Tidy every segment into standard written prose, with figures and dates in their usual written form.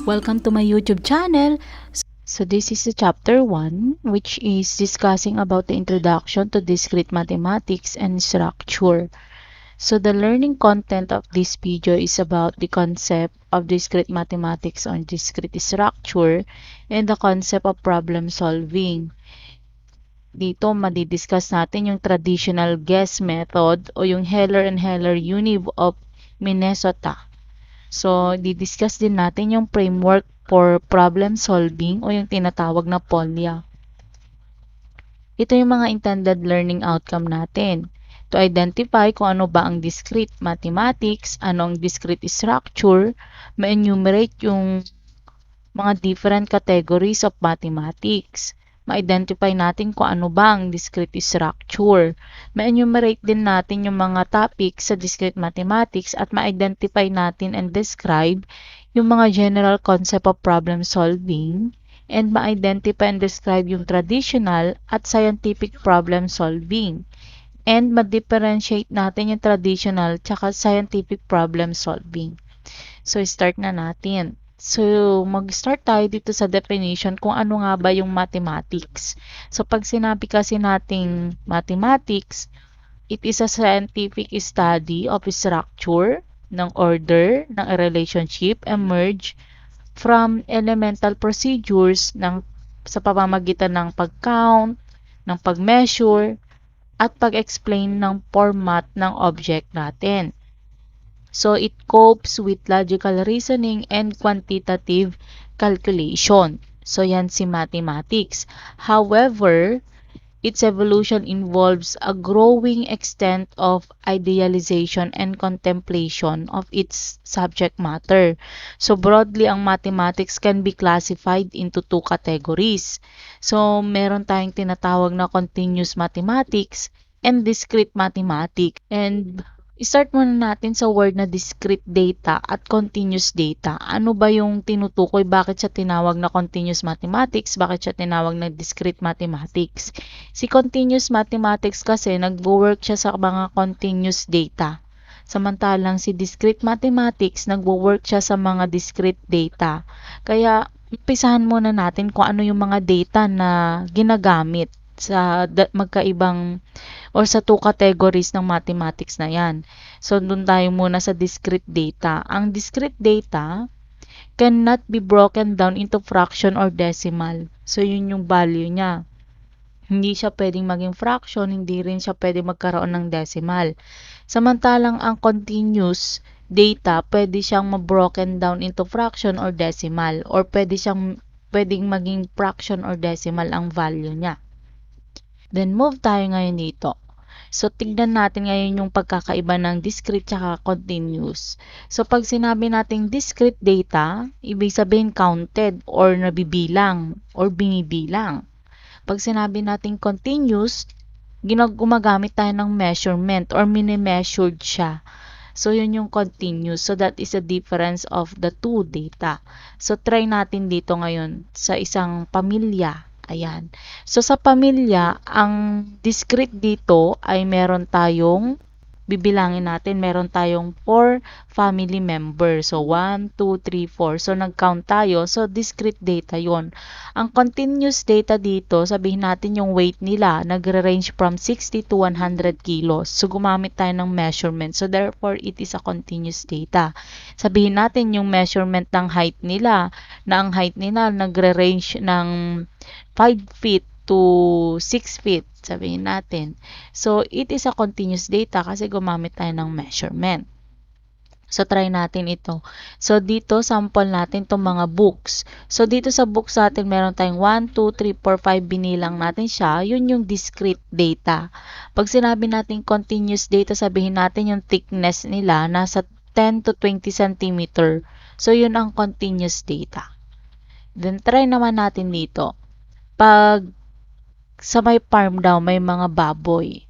Welcome to my YouTube channel. So this is the chapter 1, which is discussing about the introduction to discrete mathematics and structure. So the learning content of this video is about the concept of discrete mathematics or discrete structure and the concept of problem solving. Dito madidiscuss natin yung traditional guess method o yung Heller and Heller univ of Minnesota. So, didiscuss din natin yung framework for problem solving o yung tinatawag na POLIA. Ito yung mga intended learning outcome natin. To identify kung ano ba ang discrete mathematics, ano ang discrete structure, ma-enumerate yung mga different categories of mathematics. Ma-identify natin kung ano ba ang discrete structure. Ma-enumerate din natin yung mga topics sa discrete mathematics at ma-identify natin and describe yung mga general concept of problem solving and ma-identify and describe yung traditional at scientific problem solving. And ma-differentiate natin yung traditional tsaka scientific problem solving. So, start na natin. So, mag-start tayo dito sa definition kung ano nga ba yung mathematics. So, pag sinabi kasi nating mathematics, it is a scientific study of structure, ng order, ng relationship, emerge from elemental procedures sa pamamagitan ng pag-count, ng pag-measure, at pag-explain ng format ng object natin. So, it copes with logical reasoning and quantitative calculation. So, yan si mathematics. However, its evolution involves a growing extent of idealization and contemplation of its subject matter. So, broadly, ang mathematics can be classified into two categories. So, meron tayong tinatawag na continuous mathematics and discrete mathematics. And start muna natin sa word na discrete data at continuous data. Ano ba yung tinutukoy? Bakit siya tinawag na continuous mathematics? Bakit siya tinawag na discrete mathematics? Si continuous mathematics kasi nagwo-work siya sa mga continuous data. Samantalang si discrete mathematics nagwo-work siya sa mga discrete data. Kaya umpisahan muna natin kung ano yung mga data na ginagamit sa magkaibang or sa two categories ng mathematics na yan. So, dun tayo muna sa discrete data. Ang discrete data cannot be broken down into fraction or decimal. So, yun yung value niya. Hindi siya pwedeng maging fraction, hindi rin siya pwedeng magkaroon ng decimal. Samantalang ang continuous data, pwede siyang ma-broken down into fraction or decimal or pwedeng maging fraction or decimal ang value niya. Then, move tayo ngayon dito. So, tignan natin ngayon yung pagkakaiba ng discrete tsaka continuous. So, pag sinabi nating discrete data, ibig sabihin counted or nabibilang or binibilang. Pag sinabi nating continuous, gumagamit tayo ng measurement or mini-measured siya. So, yun yung continuous. So, that is the difference of the two data. So, try natin dito ngayon sa isang pamilya. Ayan. So, sa pamilya, ang discrete dito ay meron tayong, bibilangin natin, meron tayong 4 family members. So, 1, 2, 3, 4. So, nag-count tayo. So, discrete data yon. Ang continuous data dito, sabihin natin yung weight nila, nagre-range from 60 to 100 kilos. So, gumamit tayo ng measurement. So, therefore, it is a continuous data. Sabihin natin yung measurement ng height nila, na ang height nila nagre-range ng 5 feet to 6 feet, sabihin natin. So, it is a continuous data kasi gumamit tayo ng measurement. So, try natin ito. So, dito, sample natin itong mga books. So, dito sa books natin, meron tayong 1, 2, 3, 4, 5, binilang natin siya. Yun yung discrete data. Pag sinabi natin continuous data, sabihin natin yung thickness nila, nasa 10 to 20 cm. So, yun ang continuous data. Then, try naman natin dito. Pag sa may farm daw, may mga baboy.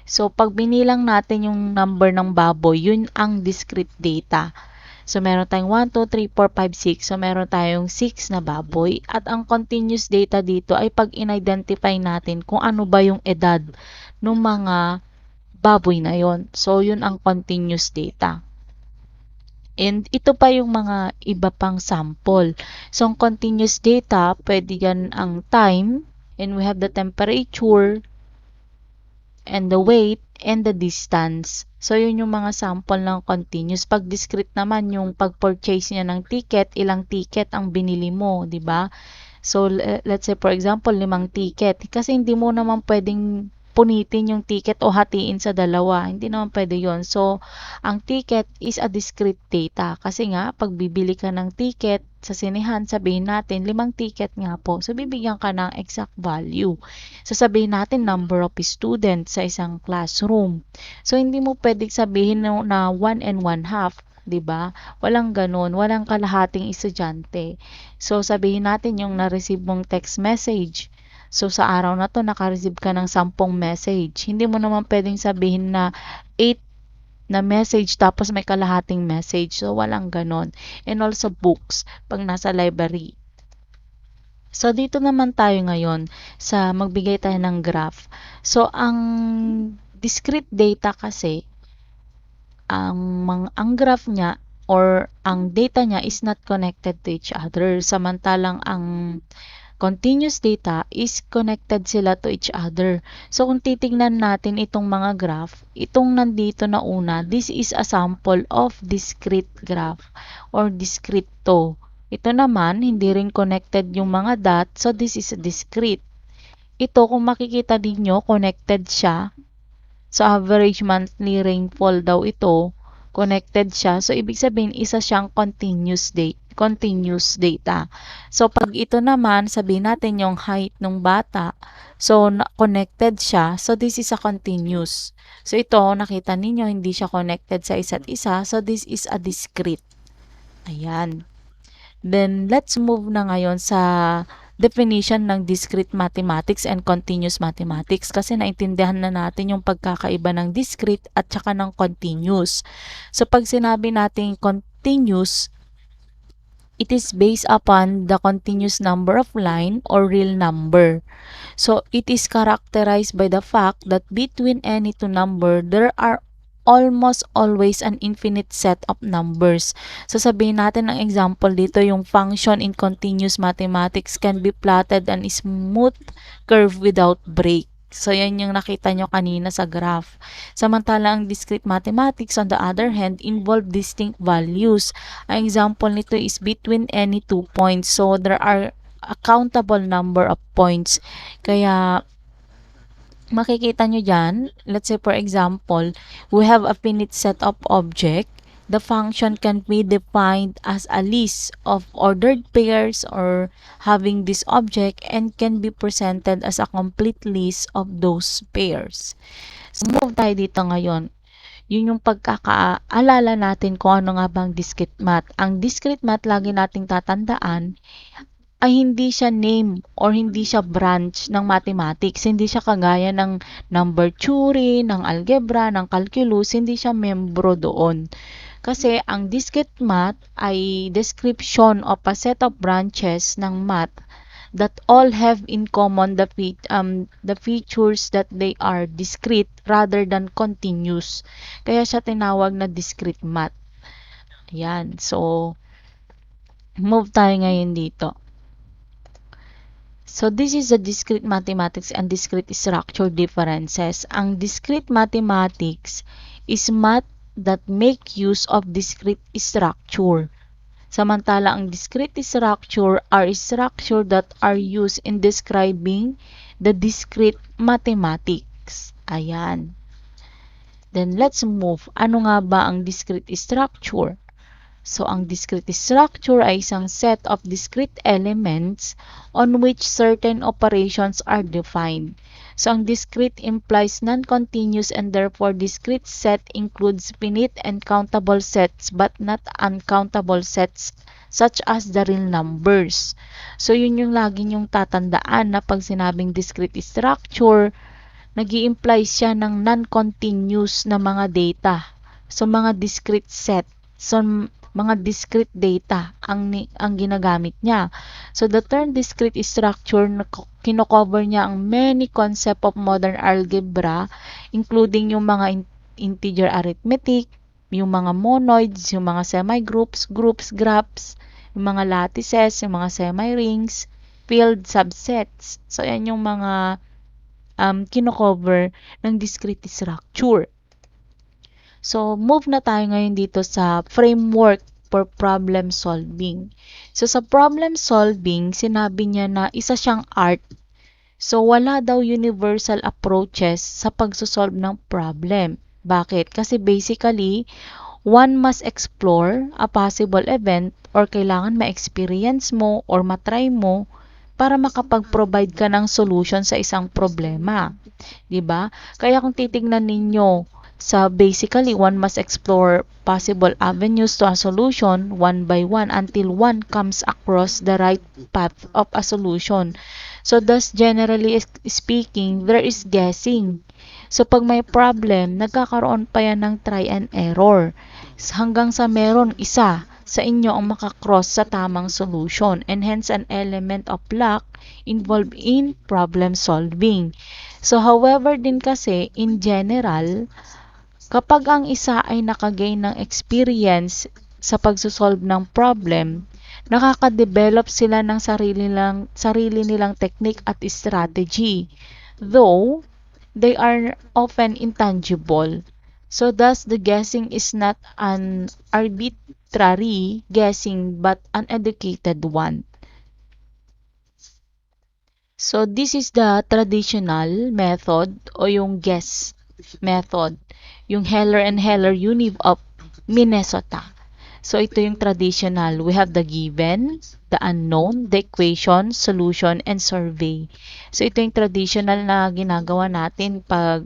So, pag binilang natin yung number ng baboy, yun ang discrete data. So, meron tayong 1, 2, 3, 4, 5, 6. So, meron tayong 6 na baboy. At ang continuous data dito ay pag in-identify natin kung ano ba yung edad ng mga baboy na yon. So, yun ang continuous data. And ito pa yung mga iba pang sample. So, ang continuous data, pwede yan ang time, and we have the temperature, and the weight, and the distance. So, yun yung mga sample ng continuous. Pag discrete naman, yung pag-purchase niya ng ticket, ilang ticket ang binili mo, di ba? So, let's say for example, 5 ticket. Kasi hindi mo naman pwedeng punitin yung ticket o hatiin sa dalawa. Hindi naman pwede yon. So, ang ticket is a discrete data. Kasi nga, pag bibili ka ng ticket sa sinehan, sabihin natin, 5 ticket nga po. So, bibigyan ka ng exact value. So, sabihin natin, number of students sa isang classroom. So, hindi mo pwedeng sabihin na 1 and 1/2. 'Di ba? Walang gano'n, walang kalahating estudyante. So, sabihin natin yung na-receive mong text message. So, sa araw na to, naka-receive ka ng 10 message. Hindi mo naman pwedeng sabihin na 8 na message tapos may kalahating message. So, walang ganon. And also books, pag nasa library. So, dito naman tayo ngayon sa magbigay tayo ng graph. So, ang discrete data kasi, ang graph niya or ang data niya is not connected to each other. Samantalang ang continuous data is connected sila to each other. So, kung titingnan natin itong mga graph, itong nandito na una, this is a sample of discrete graph or discrete to. Ito naman, hindi rin connected yung mga dot, so this is discrete. Ito, kung makikita ninyo, connected siya. So, average monthly rainfall daw ito, connected siya. So, ibig sabihin, isa siyang continuous data. So, pag ito naman, sabihin natin yung height ng bata, so, connected siya. So, this is a continuous. So, ito, nakita ninyo, hindi siya connected sa isa't isa. So, this is a discrete. Ayan. Then, let's move na ngayon sa definition ng discrete mathematics and continuous mathematics kasi naintindihan na natin yung pagkakaiba ng discrete at saka ng continuous. So, pag sinabi natin continuous, it is based upon the continuous number of line or real number. So, it is characterized by the fact that between any two number, there are almost always an infinite set of numbers. So, sabihin natin ng example dito, yung function in continuous mathematics can be plotted on a smooth curve without break. So, yan yung nakita nyo kanina sa graph. Samantalang discrete mathematics, on the other hand, involve distinct values. Ang example nito is between any 2 points. So, there are a countable number of points. Kaya, makikita nyo dyan, let's say for example, we have a finite set of object. The function can be defined as a list of ordered pairs or having this object and can be presented as a complete list of those pairs. So, move tayo dito ngayon. Yun yung pagkakaalala natin kung ano nga bang discrete math. Ang discrete math, lagi nating tatandaan, ay hindi siya name or hindi siya branch ng mathematics. Hindi siya kagaya ng number theory, ng algebra, ng calculus. Hindi siya membro doon. Kasi ang discrete math ay description of a set of branches ng math that all have in common the features that they are discrete rather than continuous. Kaya siya tinawag na discrete math. Ayan. So, move tayo ngayon dito. So, this is the discrete mathematics and discrete structure differences. Ang discrete mathematics is math that make use of discrete structure. Samantala, ang discrete structure are structure that are used in describing the discrete mathematics. Ayan. Then, let's move. Ano nga ba ang discrete structure? So, ang discrete structure ay isang set of discrete elements on which certain operations are defined. So, ang discrete implies non-continuous and therefore discrete set includes finite and countable sets but not uncountable sets such as the real numbers. So, yun yung lagi nyong tatandaan na pag sinabing discrete structure, nag-i-imply siya ng non-continuous na mga data. So, mga discrete set. So, mga discrete data ang ginagamit niya. So, the term discrete structure, kinocover niya ang many concept of modern algebra, including yung mga integer arithmetic, yung mga monoids, yung mga semi-groups, groups, graphs, yung mga lattices, yung mga semi-rings, filled subsets. So, yan yung mga kino-cover ng discrete structure. So, move na tayo ngayon dito sa framework for problem solving. So, sa problem solving, sinabi niya na isa siyang art. So, wala daw universal approaches sa pagsosolve ng problem. Bakit? Kasi basically, one must explore a possible event or kailangan ma-experience mo or matry mo para makapag-provide ka ng solution sa isang problema. 'Di ba? Kaya kung titignan ninyo sa basically one must explore possible avenues to a solution one by one until one comes across the right path of a solution. So thus generally speaking, there is guessing. So pag may problem, nagkakaroon pa yan ng try and error hanggang sa meron isa sa inyo ang makakross sa tamang solution and hence an element of luck involved in problem solving. So however din kasi in general, kapag ang isa ay nakagain ng experience sa pagsosolve ng problem, nakaka-develop sila ng sarili nilang technique at strategy. Though, they are often intangible. So thus, the guessing is not an arbitrary guessing but an educated one. So this is the traditional method o yung guess method. Yung Heller and Heller Univ of Minnesota. So ito yung traditional. We have the given, the unknown, the equation, solution, and survey. So ito yung traditional na ginagawa natin pag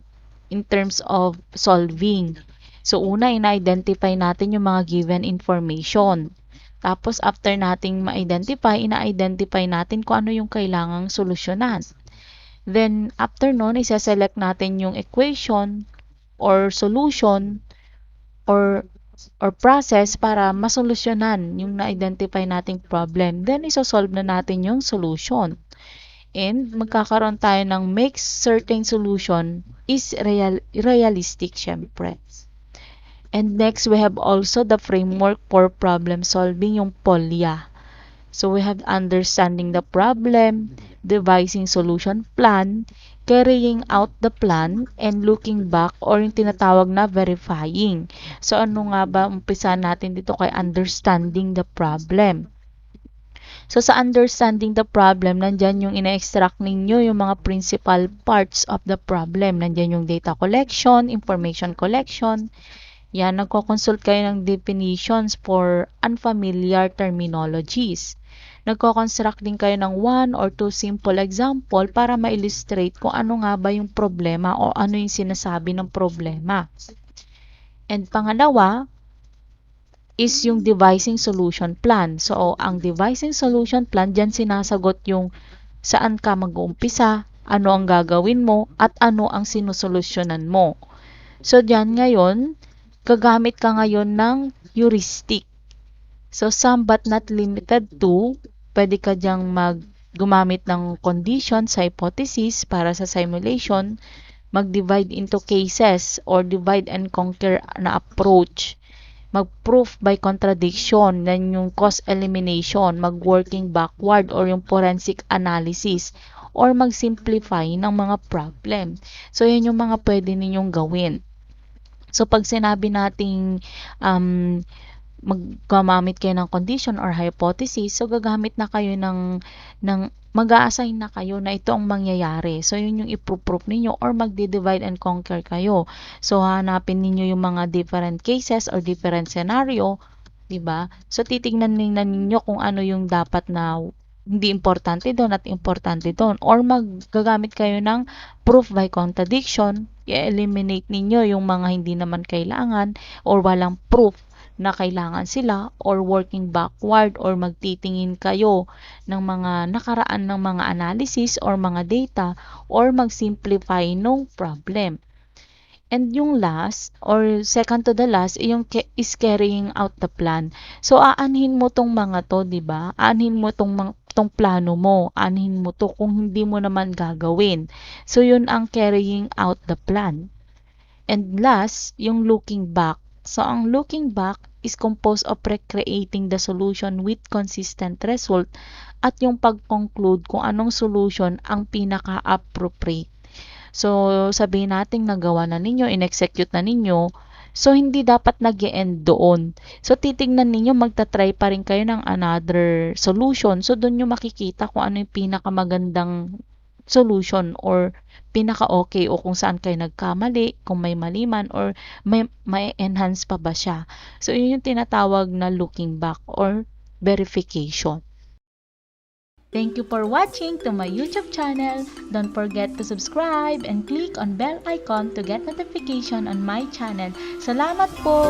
in terms of solving. So una, ina-identify natin yung mga given information. Tapos after nating ma-identify, ina-identify natin kung ano yung kailangang solusyonan. Then after nun, isa-select natin yung equation or solution or process para masolusyonan yung na-identify nating problem. Then isosolve na natin yung solution. And magkakaroon tayo ng make certain solution is realistic syempre. And next, we have also the framework for problem solving, yung POLIA. So we have understanding the problem, devising solution plan, carrying out the plan, and looking back or yung tinatawag na verifying. So ano nga ba, umpisa natin dito kay understanding the problem. So sa understanding the problem, nandyan yung ina-extract ninyo yung mga principal parts of the problem. Nandyan yung data collection, information collection. Yan, nagko-consult kayo ng definitions for unfamiliar terminologies. Nagko-construct din kayo ng one or two simple example para ma-illustrate kung ano nga ba yung problema o ano yung sinasabi ng problema. And pangalawa is yung devising solution plan. So, ang devising solution plan, dyan sinasagot yung saan ka mag-uumpisa, ano ang gagawin mo, at ano ang sinusolusyonan mo. So, dyan ngayon, gagamit ka ngayon ng heuristic. So, some but not limited to, pwede ka dyang gumamit ng conditions, hypothesis para sa simulation, mag-divide into cases or divide and conquer na approach. Mag-proof by contradiction, then yung cost elimination, mag-working backward or yung forensic analysis, or mag-simplify ng mga problem. So, yan yung mga pwede ninyong gawin. So, pag sinabi nating maggamit kayo ng condition or hypothesis, so gagamit na kayo ng mag-a-assign na kayo na ito ang mangyayari. So, yun yung i-proof ninyo or magdi-divide and conquer kayo. So, hanapin ninyo yung mga different cases or different scenario, diba? So, titignan ninyo kung ano yung dapat na hindi importante doon at importante doon. Or magagamit kayo ng proof by contradiction, i-eliminate ninyo yung mga hindi naman kailangan or walang proof na kailangan sila or working backward or magtitingin kayo ng mga nakaraan ng mga analysis or mga data or mag-simplify ng problem. And yung last or second to the last yung is carrying out the plan. So aanhin mo tong mga to, 'di ba? Aanhin mo tong plano mo, aanhin mo to kung hindi mo naman gagawin. So yun ang carrying out the plan. And last, yung looking back. So, ang looking back is composed of recreating the solution with consistent result at yung pag-conclude kung anong solution ang pinaka-appropriate. So, sabihin natin nagawa na ninyo, in-execute na ninyo, so hindi dapat nag-e-end doon. So, titignan ninyo, magta-try pa rin kayo ng another solution. So, doon nyo makikita kung ano yung pinakamagandang solution or pinaka-okay o kung saan kayo nagkamali, kung may mali man or may enhance pa ba siya. So, yun yung tinatawag na looking back or verification. Thank you for watching to my YouTube channel. Don't forget to subscribe and click on bell icon to get notification on my channel. Salamat po!